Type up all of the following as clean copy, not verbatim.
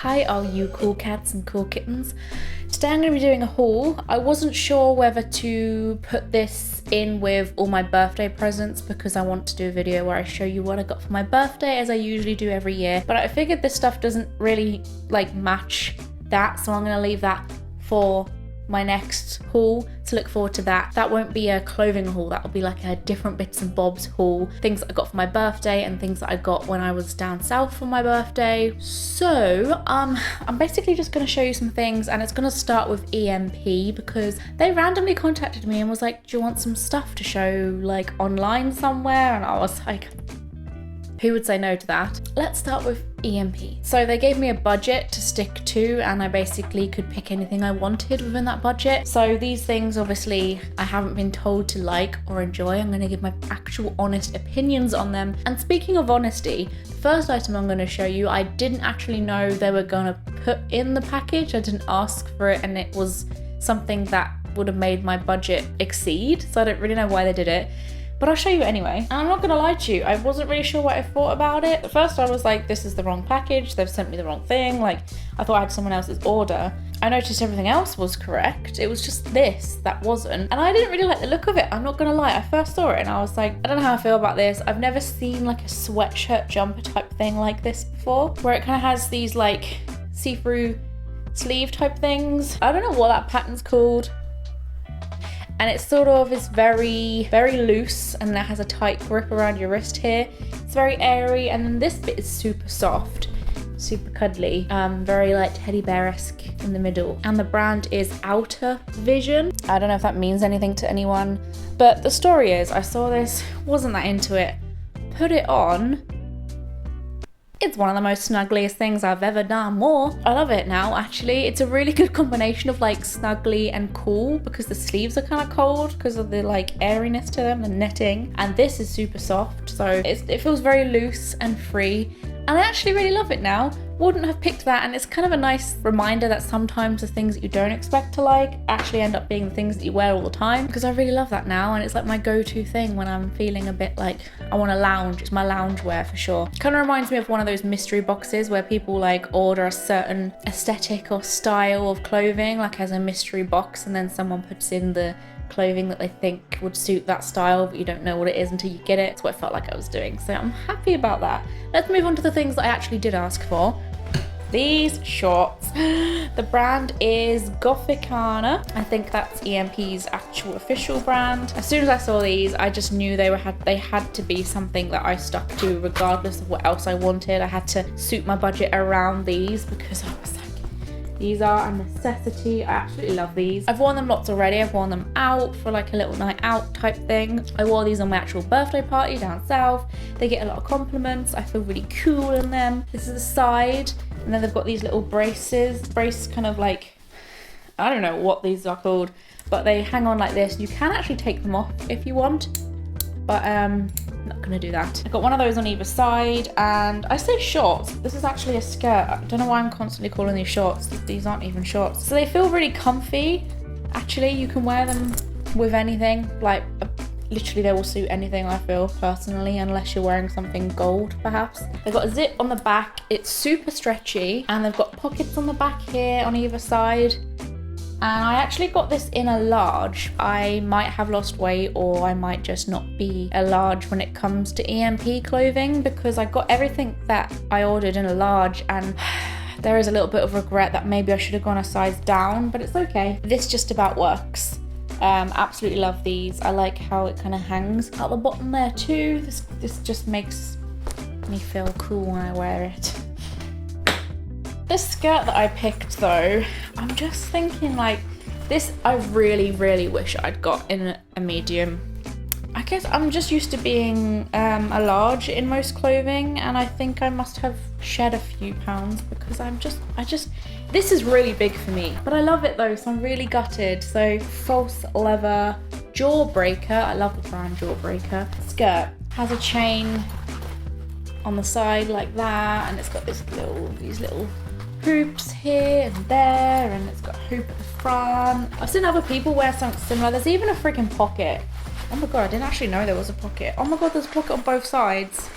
Hi all you cool cats and cool kittens. Today I'm going to be doing a haul. I wasn't sure whether to put this in with all my birthday presents because I want to do a video where I show you what I got for my birthday as I usually do every year, but I figured this stuff doesn't really match that, so I'm going to leave that for my next haul to look forward to that. That won't be a clothing haul, that'll be like a different bits and bobs haul, things that I got for my birthday and things that I got when I was down south for my birthday. So I'm basically just going to show you some things, and it's going to start with EMP because they randomly contacted me and was like, do you want some stuff to show like online somewhere? And I was like, who would say no to that? Let's start with EMP. So they gave me a budget to stick to, and I basically could pick anything I wanted within that budget. So these things, obviously, I haven't been told to like or enjoy. I'm gonna give my actual honest opinions on them. And speaking of honesty, the first item I'm gonna show you, I didn't actually know they were gonna put in the package. I didn't ask for it, and it was something that would have made my budget exceed. So I don't really know why they did it, but I'll show you anyway. And I'm not gonna lie to you, I wasn't really sure what I thought about it. At first I was like, this is the wrong package, they've sent me the wrong thing. Like, I thought I had someone else's order. I noticed everything else was correct. It was just this that wasn't. And I didn't really like the look of it, I'm not gonna lie. I first saw it and I was like, I don't know how I feel about this. I've never seen like a sweatshirt jumper type thing like this before, where it kind of has these like see-through sleeve type things. I don't know what that pattern's called. And it sort of is very, very loose, and it has a tight grip around your wrist here. It's very airy, and then this bit is super soft, super cuddly, very like teddy bear-esque in the middle. And the brand is Outer Vision. I don't know if that means anything to anyone, but the story is, I saw this, wasn't that into it, put it on. It's one of the most snuggliest things I've ever done. I love it now, actually. It's a really good combination of like snuggly and cool, because the sleeves are kind of cold because of the like airiness to them, the netting. And this is super soft, so it feels very loose and free. And I actually really love it now. Wouldn't have picked that, and it's kind of a nice reminder that sometimes the things that you don't expect to like actually end up being the things that you wear all the time, because I really love that now, and it's like my go-to thing when I'm feeling a bit like I want to lounge. It's my lounge wear for sure. Kind of reminds me of one of those mystery boxes where people like order a certain aesthetic or style of clothing like as a mystery box, and then someone puts in the clothing that they think would suit that style, but you don't know what it is until you get it. It's what I felt like I was doing, so I'm happy about that. Let's move on to the things that I actually did ask for. These shorts. The brand is Gothicana. I think that's EMP's actual official brand. As soon as I saw these, I just knew they had to be something that I stuck to regardless of what else I wanted. I had to suit my budget around these because I was like, these are a necessity. I absolutely love these. I've worn them lots already. I've worn them out for like a little night out type thing. I wore these on my actual birthday party down south. They get a lot of compliments. I feel really cool in them. This is the side, and then they've got these little brace kind of like, I don't know what these are called, but they hang on like this. You can actually take them off if you want, but I'm not gonna do that. I've got one of those on either side, and I say shorts. This is actually a skirt. I don't know why I'm constantly calling these shorts. These aren't even shorts. So they feel really comfy. Actually, you can wear them with anything. Like, literally they will suit anything, I feel, personally, unless you're wearing something gold, perhaps. They've got a zip on the back. It's super stretchy, and they've got pockets on the back here on either side. And I actually got this in a large. I might have lost weight, or I might just not be a large when it comes to EMP clothing, because I got everything that I ordered in a large, and there is a little bit of regret that maybe I should have gone a size down, but it's okay. This just about works. Absolutely love these. I like how it kind of hangs at the bottom there too. This just makes me feel cool when I wear it. This skirt that I picked though, I'm just thinking like this, I really, really wish I'd got in a medium. I guess I'm just used to being a large in most clothing, and I think I must have shed a few pounds because this is really big for me. But I love it though, so I'm really gutted. So false leather Jawbreaker, I love the brand Jawbreaker. Skirt has a chain on the side like that, and it's got these little hoops here and there, and it's got a hoop at the front. I've seen other people wear something similar. There's even a freaking pocket. Oh my god, I didn't actually know there was a pocket. Oh my god, there's a pocket on both sides.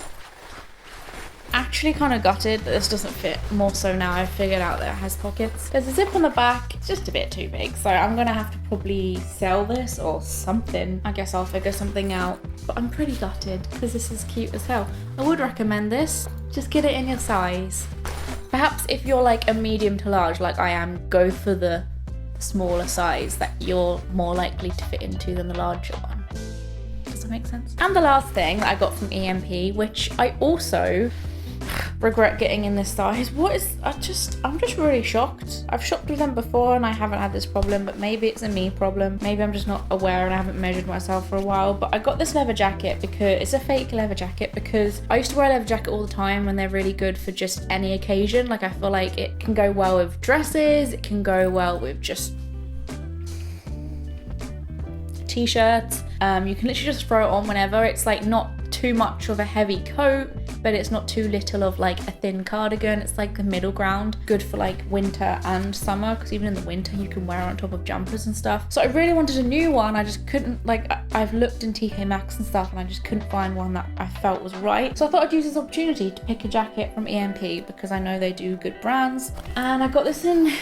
actually kind of gutted that this doesn't fit, more so now I've figured out that it has pockets. There's a zip on the back, it's just a bit too big, so I'm gonna have to probably sell this or something. I guess I'll figure something out, but I'm pretty gutted because this is cute as hell. I would recommend this, just get it in your size. Perhaps if you're like a medium to large like I am, go for the smaller size that you're more likely to fit into than the larger one. Does that make sense? And the last thing that I got from EMP, which I also regret getting in this size. I'm just really shocked. I've shopped with them before and I haven't had this problem, but maybe it's a me problem. Maybe I'm just not aware and I haven't measured myself for a while. But I got this leather jacket because it's a fake leather jacket, because I used to wear a leather jacket all the time and they're really good for just any occasion. Like I feel like it can go well with dresses, it can go well with just t-shirts. You can literally just throw it on whenever. It's like not too much of a heavy coat, but it's not too little of like a thin cardigan. It's like the middle ground, good for like winter and summer, because even in the winter you can wear it on top of jumpers and stuff. So I really wanted a new one. I just couldn't, like, I've looked in TK Maxx and stuff and I just couldn't find one that I felt was right. So I thought I'd use this opportunity to pick a jacket from EMP because I know they do good brands. And I got this in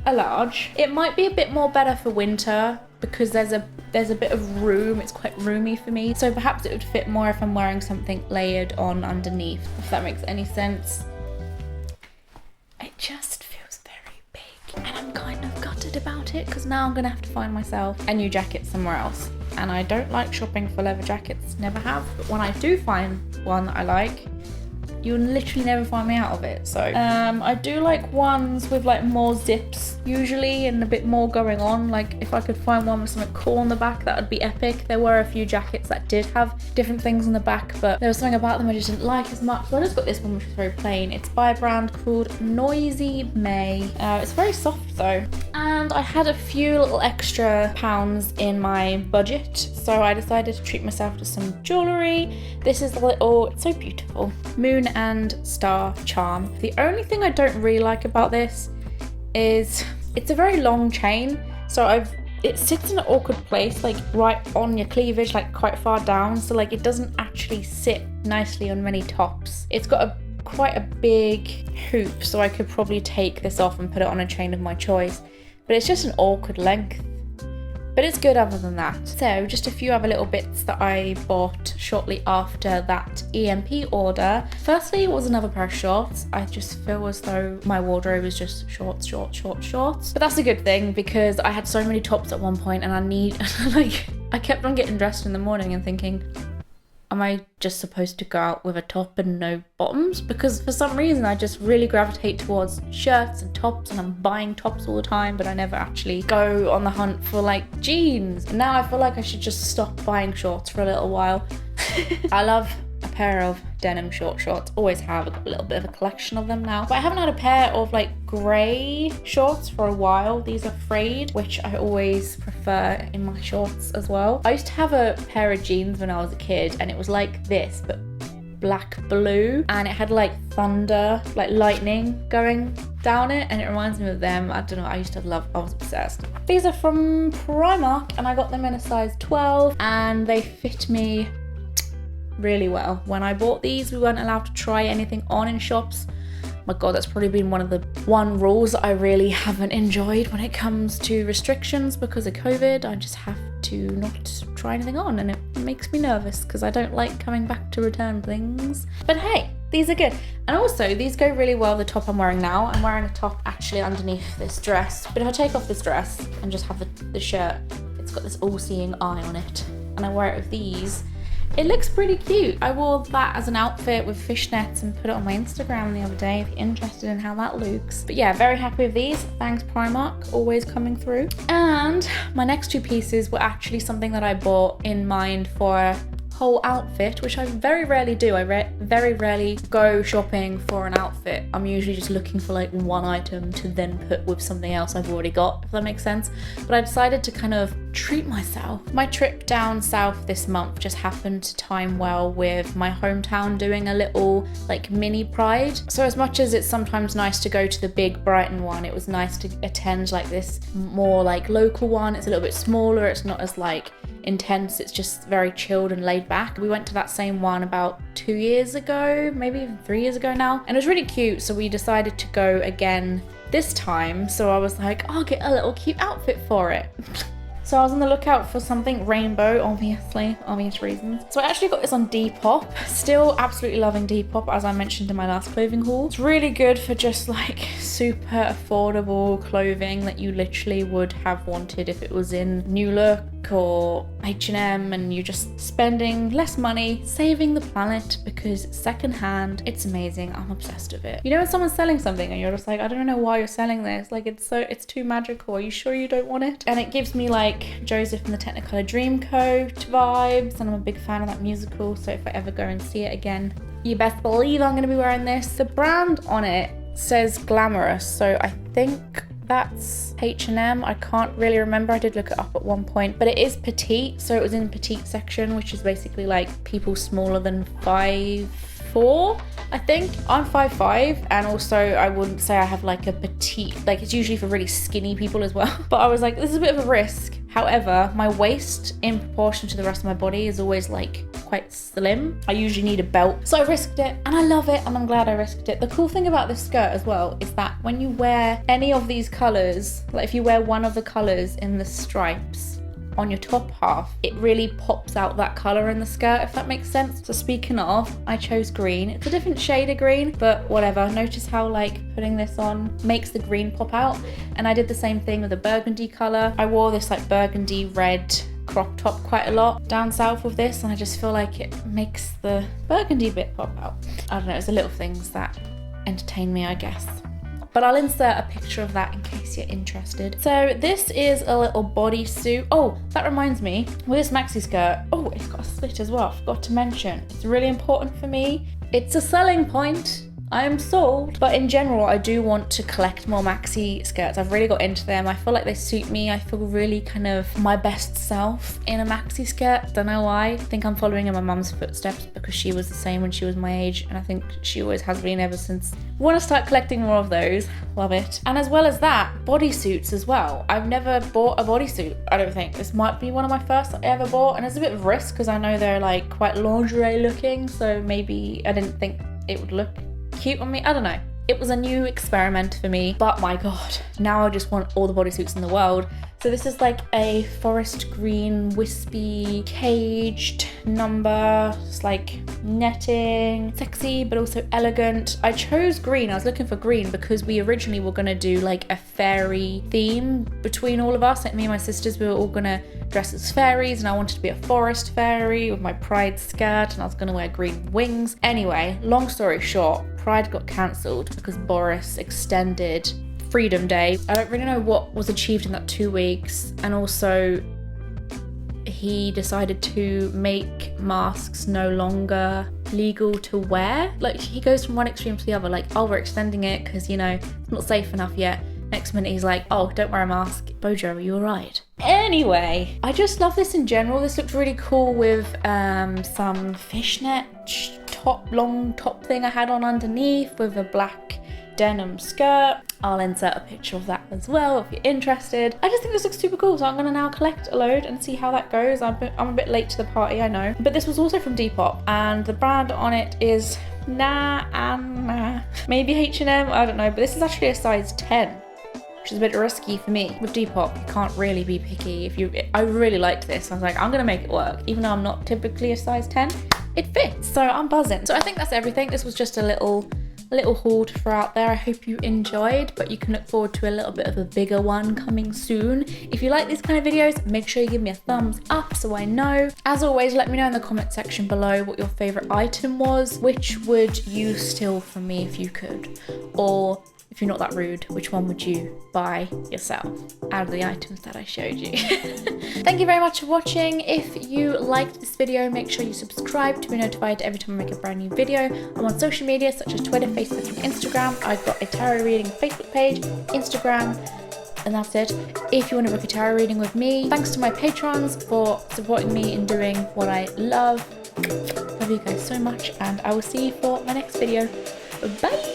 a large. It might be a bit more better for winter because there's a bit of room. It's quite roomy for me, so perhaps it would fit more if I'm wearing something layered on underneath, if that makes any sense. It just feels very big and I'm kind of gutted about it because now I'm gonna have to find myself a new jacket somewhere else, and I don't like shopping for leather jackets, never have, but when I do find one that I like, you'll literally never find me out of it. So I do like ones with like more zips usually and a bit more going on. Like if I could find one with something cool on the back, that would be epic. There were a few jackets that did have different things on the back, but there was something about them I just didn't like as much. So I just got this one, which is very plain. It's by a brand called Noisy May. It's very soft though. And I had a few little extra pounds in my budget, so I decided to treat myself to some jewellery. This is a little, it's so beautiful, Moon and Star charm. The only thing I don't really like about this is it's a very long chain, so it sits in an awkward place, like right on your cleavage, like quite far down, so like it doesn't actually sit nicely on many tops. It's got quite a big hoop, so I could probably take this off and put it on a chain of my choice, but it's just an awkward length. But it's good other than that. So just a few other little bits that I bought shortly after that EMP order. Firstly, it was another pair of shorts. I just feel as though my wardrobe is just shorts, shorts, shorts, shorts. But that's a good thing because I had so many tops at one point and I kept on getting dressed in the morning and thinking, am I just supposed to go out with a top and no bottoms? Because for some reason I just really gravitate towards shirts and tops, and I'm buying tops all the time, but I never actually go on the hunt for like jeans. And now I feel like I should just stop buying shorts for a little while. I love a pair of denim shorts, always have. I've got a little bit of a collection of them now, but I haven't had a pair of like grey shorts for a while. These are frayed, which I always prefer in my shorts as well. I used to have a pair of jeans when I was a kid and it was like this but black blue, and it had like thunder, like lightning going down it, and it reminds me of them. I don't know, I was obsessed. These are from Primark and I got them in a size 12 and they fit me really well. When I bought these, we weren't allowed to try anything on in shops. My god, that's probably been one of the rules that I really haven't enjoyed when it comes to restrictions because of COVID. I just have to not try anything on, and it makes me nervous because I don't like coming back to return things. But hey, these are good. And also these go really well with the top I'm wearing now. I'm wearing a top actually underneath this dress, but if I take off this dress and just have the shirt, it's got this all-seeing eye on it, and I wear it with these, it looks pretty cute. I wore that as an outfit with fishnets and put it on my Instagram the other day if you're interested in how that looks. But yeah, very happy with these. Thanks Primark, always coming through. And my next two pieces were actually something that I bought in mind for a whole outfit, which I very rarely do. I very rarely go shopping for an outfit. I'm usually just looking for like one item to then put with something else I've already got, if that makes sense. But I decided to kind of treat myself. My trip down south this month just happened to time well with my hometown doing a little like mini Pride. So as much as it's sometimes nice to go to the big Brighton one, it was nice to attend like this more like local one. It's a little bit smaller, it's not as like intense, it's just very chilled and laid back. We went to that same one about 2 years ago, maybe even 3 years ago now, and it was really cute, so we decided to go again this time. So I was like, I'll get a little cute outfit for it. So I was on the lookout for something rainbow, obviously, obvious reasons. So I actually got this on Depop. Still absolutely loving Depop, as I mentioned in my last clothing haul. It's really good for just like super affordable clothing that you literally would have wanted if it was in New Look or H&M, and you're just spending less money, saving the planet because it's secondhand. It's amazing. I'm obsessed with it. You know when someone's selling something and you're just like, I don't know why you're selling this. Like it's too magical. Are you sure you don't want it? And it gives me like Joseph and the Technicolor Dreamcoat vibes, and I'm a big fan of that musical, so if I ever go and see it again, you best believe I'm gonna be wearing this. The brand on it says Glamorous, so I think that's H&M. I can't really remember, I did look it up at one point, but it is petite, so it was in petite section, which is basically like people smaller than 5'4", I think. I'm 5'5", and also I wouldn't say I have like a petite, like it's usually for really skinny people as well. But I was like, this is a bit of a risk. However, my waist in proportion to the rest of my body is always like quite slim. I usually need a belt. So I risked it and I love it, and I'm glad I risked it. The cool thing about this skirt as well is that when you wear any of these colors, like if you wear one of the colors in the stripes on your top half, it really pops out that color in the skirt, if that makes sense. So speaking of, I chose green. It's a different shade of green, but whatever. Notice how like putting this on makes the green pop out. And I did the same thing with a burgundy color. I wore this like burgundy red crop top quite a lot down south with this, and I just feel like it makes the burgundy bit pop out. I don't know, it's the little things that entertain me, I guess. But I'll insert a picture of that in case you're interested. So this is a little bodysuit. Oh, that reminds me, with this maxi skirt, oh, it's got a slit as well, I forgot to mention. It's really important for me. It's a selling point. I am sold. But in general, I do want to collect more maxi skirts. I've really got into them. I feel like they suit me. I feel really kind of my best self in a maxi skirt. Don't know why. I think I'm following in my mum's footsteps because she was the same when she was my age, and I think she always has been ever since. Want to start collecting more of those. Love it. And as well as that, bodysuits as well. I've never bought a bodysuit, I don't think. This might be one of my first I ever bought, and it's a bit of risk because I know they're like quite lingerie looking, so maybe I didn't think it would look cute on me. I don't know. It was a new experiment for me, but my god, now I just want all the bodysuits in the world. So this is like a forest green, wispy, caged number. It's like netting, sexy, but also elegant. I chose green. I was looking for green because we originally were gonna do like a fairy theme between all of us. Like me and my sisters, we were all gonna dress as fairies, and I wanted to be a forest fairy with my Pride skirt, and I was gonna wear green wings. Anyway, long story short, Pride got cancelled because Boris extended Freedom Day. I don't really know what was achieved in that 2 weeks, and also he decided to make masks no longer legal to wear. Like he goes from one extreme to the other, like, oh, we're extending it because, you know, it's not safe enough yet. Next minute he's like, oh, don't wear a mask. Bojo, are you alright? Anyway, I just love this in general. This looks really cool with some fishnet top, long top thing I had on underneath with a black denim skirt. I'll insert a picture of that as well if you're interested. I just think this looks super cool, so I'm gonna now collect a load and see how that goes. I'm a bit late to the party, I know, but this was also from Depop, and the brand on it is maybe H&M, I don't know, but this is actually a size 10. Which is a bit risky for me. With Depop, you can't really be picky. I really liked this. I was like, I'm gonna make it work. Even though I'm not typically a size 10, it fits, so I'm buzzing. So I think that's everything. This was just a little haul to throw out there. I hope you enjoyed, but you can look forward to a little bit of a bigger one coming soon. If you like these kind of videos, make sure you give me a thumbs up so I know. As always, let me know in the comment section below what your favorite item was. Which would you steal from me if you could? Or if you're not that rude, which one would you buy yourself out of the items that I showed you? Thank you very much for watching. If you liked this video, make sure you subscribe to be notified every time I make a brand new video. I'm on social media such as Twitter, Facebook, and Instagram. I've got a tarot reading Facebook page, Instagram, And that's it. If you want to book a tarot reading with me, thanks to my patrons for supporting me in doing what I love. Love you guys so much, and I will see you for my next video. Bye!